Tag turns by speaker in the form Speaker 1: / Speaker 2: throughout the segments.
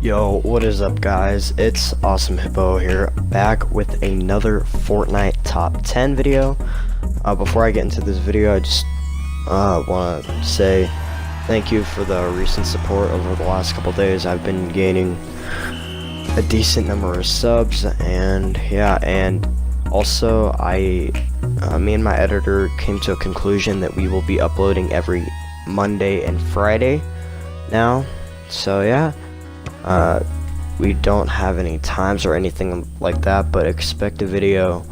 Speaker 1: Yo, what is up guys? It's Awesome Hippo here, back with another Fortnite top 10 video. Before I get into this video, I just want to say thank you for the recent support over the last couple days. I've been gaining a decent number of subs, and yeah, and also me and my editor came to a conclusion that we will be uploading every Monday and Friday now. So yeah, we don't have any times or anything like that, but expect a video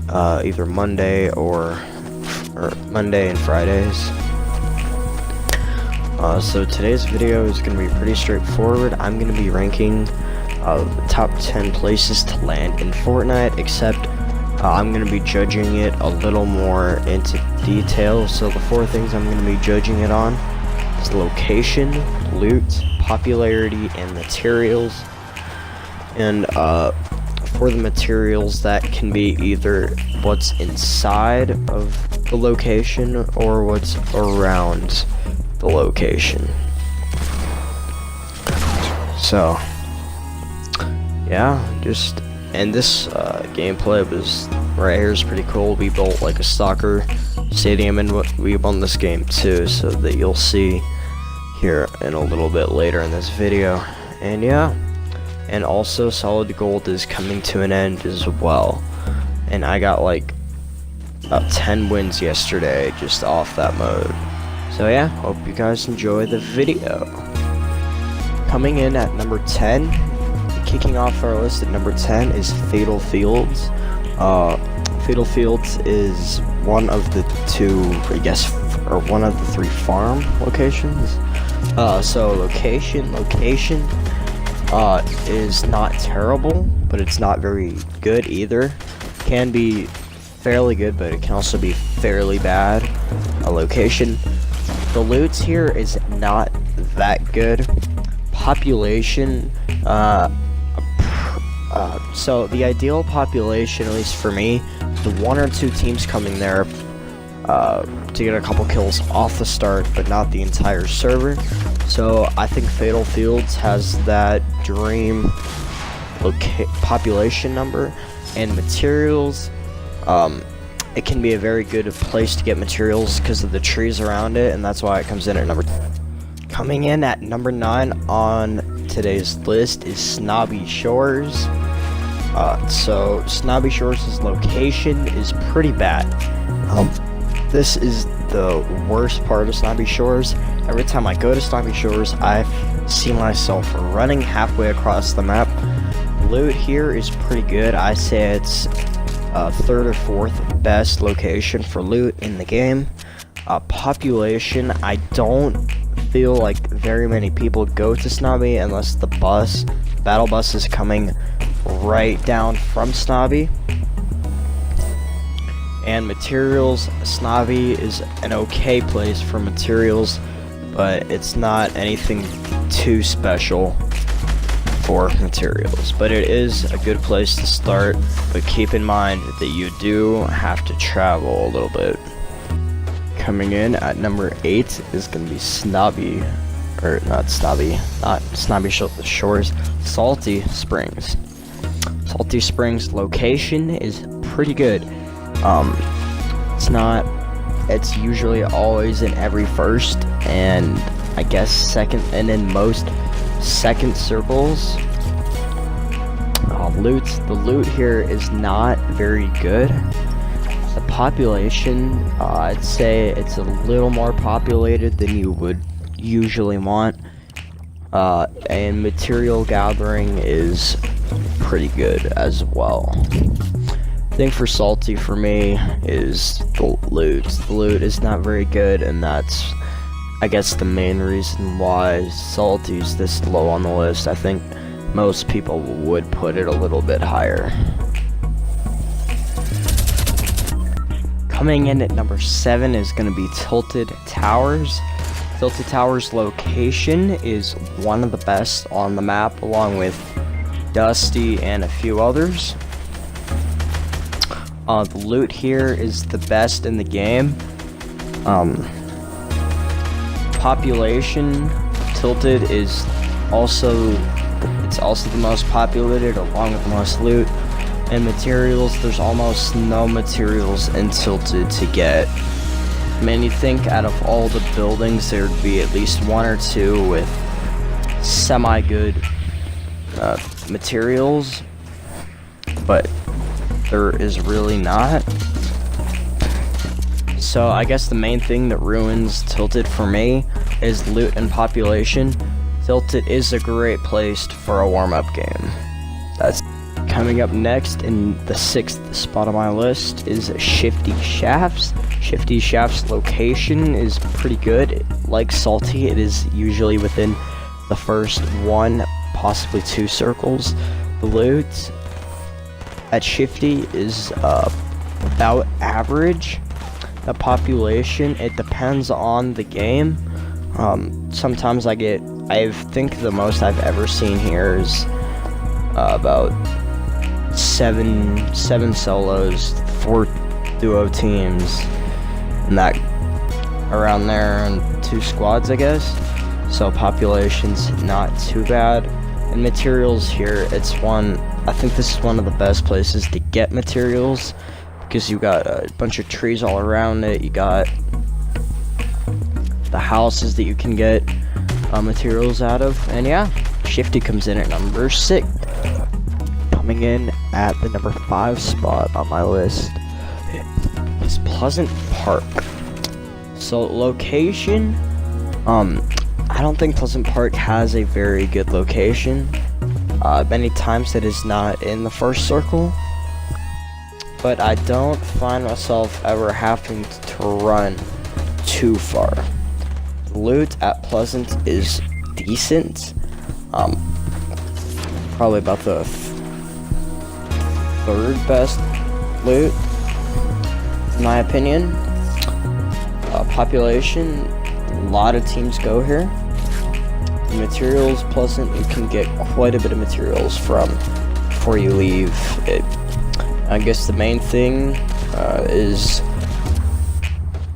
Speaker 1: either Monday or Monday and Fridays. So today's video is going to be pretty straightforward. I'm going to be ranking the top 10 places to land in Fortnite, except I'm going to be judging it a little more into detail. So the 4 things I'm going to be judging it on is location, loot, popularity, and materials. And for the materials, that can be either what's inside of the location or what's around the location. So yeah, and this gameplay was right here is pretty cool. We built like a soccer stadium, and we won this game too, so that you'll see here in a little bit later in this video. And yeah, and also solid gold is coming to an end as well, and I got like about 10 wins yesterday just off that mode. So yeah, hope you guys enjoy the video. Coming in at number 10, kicking off our list at number 10 is Fatal Fields. Fatal Fields is one of the 2, I guess, or one of the 3 farm locations. So location is not terrible, but it's not very good either. Can be fairly good, but it can also be fairly bad. Location. The loot here is not that good. Population, so the ideal population, at least for me, the 1 or 2 teams coming there to get a couple kills off the start, but not the entire server. So I think Fatal Fields has that dream population number. And materials, it can be a very good place to get materials because of the trees around it, and that's why it comes in at number 10. Coming in at number 9 on today's list is Snobby Shores. So Snobby Shores' location is pretty bad. This is the worst part of Snobby Shores. Every time I go to Snobby Shores, I see myself running halfway across the map. Loot here is pretty good. I say it's 3rd or 4th best location for loot in the game. Population, I don't feel like very many people go to Snobby unless the battle bus is coming right down from Snobby. And materials, Snobby is an okay place for materials, but it's not anything too special for materials. But it is a good place to start, but keep in mind that you do have to travel a little bit. Coming in at number 8 is going to be Snobby Shores, Salty Springs. Salty Springs location is pretty good. It's usually always in every first and I guess second, and in most second circles. The loot here is not very good. The population, I'd say it's a little more populated than you would usually want. And material gathering is pretty good as well. Thing for Salty for me is the loot. The loot is not very good, and that's, I guess, the main reason why Salty's this low on the list. I think most people would put it a little bit higher. Coming in at number 7 is going to be Tilted Towers. Tilted Towers location is one of the best on the map, along with Dusty and a few others. The loot here is the best in the game. Population Tilted is also It's also the most populated, along with the most loot. And materials, there's almost no materials in Tilted to get. I mean, you think out of all the buildings, there'd be at least one or two with semi-good materials, but there is really not. So I guess the main thing that ruins Tilted for me is loot and population. Tilted is a great place for a warm-up game. That's coming up next in the 6th spot on my list is Shifty Shafts. Shifty Shafts location is pretty good. Like Salty, it is usually within the first 1, possibly 2 circles. The loot at Shifty is about average. The population, it depends on the game. Sometimes I think the most I've ever seen here is about 7 solos, 4 duo teams, and that around there, and 2 squads, I guess. So population's not too bad. And materials here, I think this is one of the best places to get materials, because you got a bunch of trees all around it. You got the houses that you can get materials out of, and yeah, Shifty comes in at number 6. Coming in at the number 5 spot on my list is Pleasant Park. So location, I don't think Pleasant Park has a very good location. Many times it is not in the first circle, but I don't find myself ever having to run too far. The loot at Pleasant is decent. Probably about the 3rd best loot, in my opinion. Population, a lot of teams go here. The materials, Pleasant, you can get quite a bit of materials from before you leave it. I guess the main thing is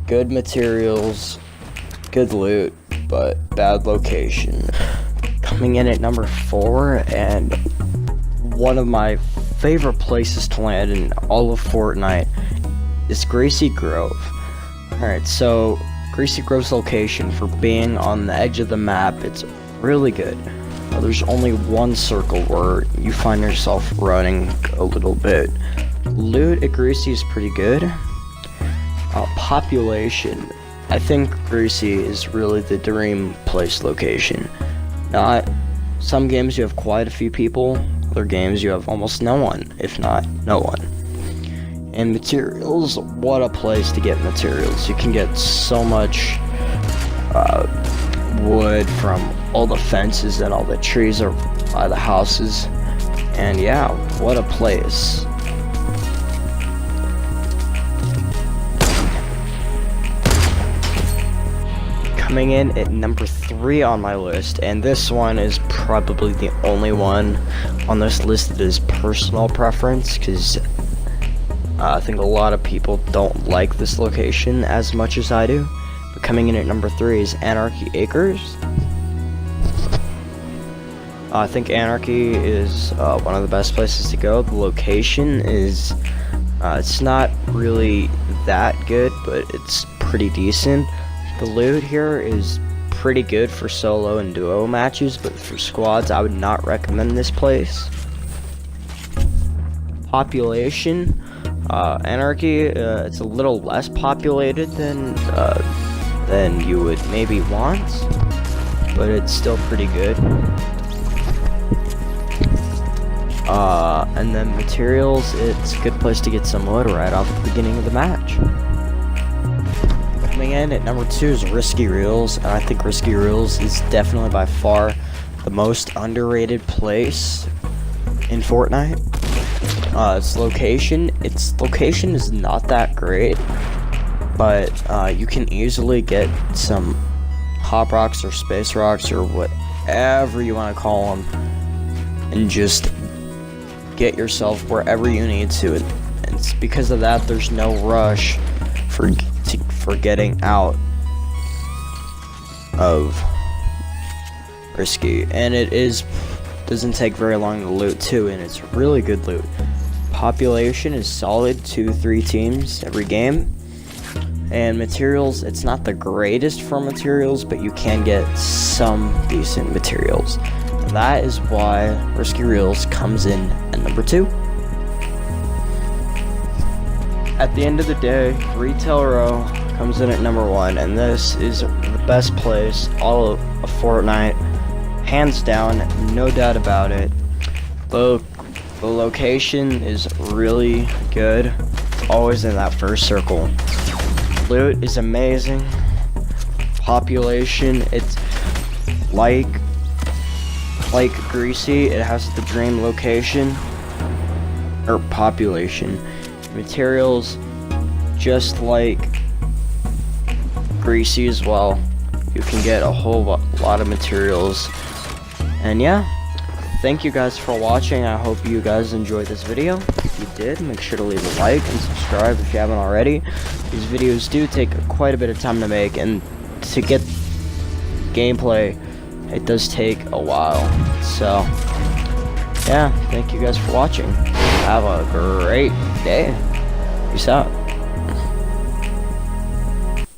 Speaker 1: good materials, good loot, but bad location. Coming in at number 4, and one of my favorite places to land in all of Fortnite is Gracie Grove. Alright, so Gracie Grove's location, for being on the edge of the map, it's really good. There's only one circle where you find yourself running a little bit. Loot at Gracie is pretty good. Population, I think Gracie is really the dream place location. Not some games you have quite a few people, other games you have almost no one, if not no one. And materials, what a place to get materials. You can get so much wood from all the fences and all the trees are by the houses. And yeah, what a place. Coming in at number 3 on my list, and this one is probably the only one on this list that is personal preference, because I think a lot of people don't like this location as much as I do. But coming in at number 3 is Anarchy Acres. I think Anarchy is one of the best places to go. The location is, it's not really that good, but it's pretty decent. The loot here is pretty good for solo and duo matches, but for squads, I would not recommend this place. Population, Anarchy, it's a little less populated than you would maybe want, but it's still pretty good. And then materials, it's a good place to get some wood right off the beginning of the match. Coming in at number 2 is Risky Reels, and I think Risky Reels is definitely by far the most underrated place in Fortnite. Its location is not that great, but you can easily get some hop rocks or space rocks or whatever you want to call them, and just get yourself wherever you need to. And it's because of that there's no rush for getting out of Risky, and it is doesn't take very long to loot too, and it's really good loot. Population is solid, 2-3 teams every game. And materials, it's not the greatest for materials, but you can get some decent materials. And that is why Risky Reels comes in at number 2. At the end of the day, Retail Row comes in at number 1, and this is the best place all of Fortnite, hands down, no doubt about it. The location is really good, always in that first circle. Loot is amazing. Population, it's like Greasy, it has the dream location or population. Materials, just like Greasy as well. You can get a whole lot of materials. And yeah, thank you guys for watching. I hope you guys enjoyed this video. If you did, make sure to leave a like and subscribe if you haven't already. These videos do take quite a bit of time to make, and to get gameplay, it does take a while. So yeah, thank you guys for watching. Have a great day. Peace out.